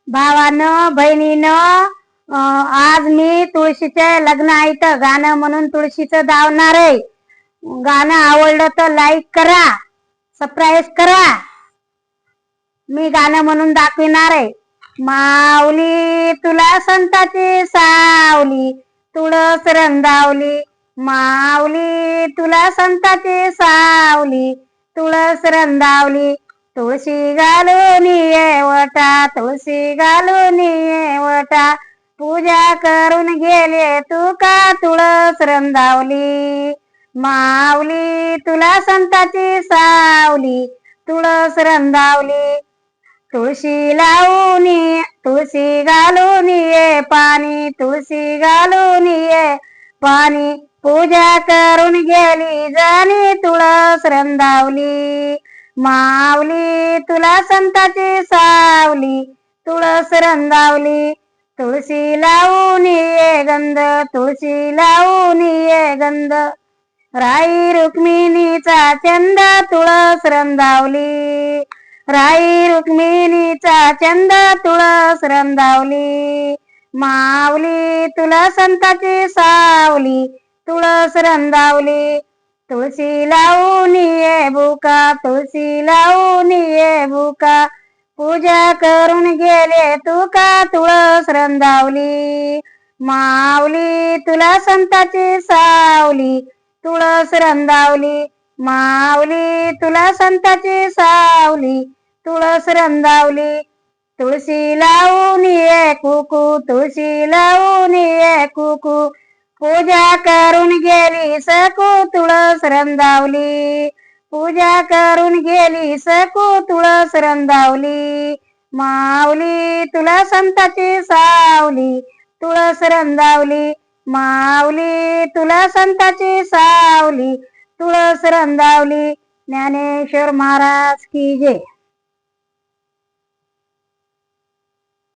भावानं बहिणीनं आज मी तुळशीचे लग्न आहे तर गाणं म्हणून तुळशीचं धावणार आहे. गाणं आवडलं तर लाईक करा, सबस्क्राईब करा. मी गाणं म्हणून दाखविणार आहे. माऊली तुला संताची सावली तुळस रंदावली, माऊली तुला संताची सावली तुळस रंदावली. तुळशी घालून ये वटा, तुळशी घालून ये वटा, पूजा करून गेले तू का तुळस रंदावली. माऊली तुला संताची सावली तुळस रंदावली. तुळशी लावून तुळशी घालून ये पाणी, तुळशी घालून ये पाणी, पूजा करून गेली जाणी तुळस रंदावली. माऊली तुला संताची सावली तुळस रंदावली. तुळशी लावून ये गंध, तुळशी लावून ये गंध, राई रुक्मिणीचा चंद तुळस रंदावली. राई रुक्मिणीचा चंद तुळस रंदावली. माऊली तुला संताची सावली तुळस रंदावली. तुळशी लावून ये बुका, तुळशी लावून ये बुका, पूजा करून गेले तू का तुळस रंदावली. माऊली तुला संताची सावली तुळस रंदावली. माऊली तुला संताची सावली तुळस रंदावली. तुळशी लावून ये कुकू, तुळशी लावून ये कुकू, पूजा करून गेली सकू तुळस रंदावली. पूजा करून गेली सकू तुळस रंदावली. माऊली तुला संताची सावली तुळस रंदावली. माऊली तुला संताची सावली तुळस रंदावली. ज्ञानेश्वर महाराज की जय.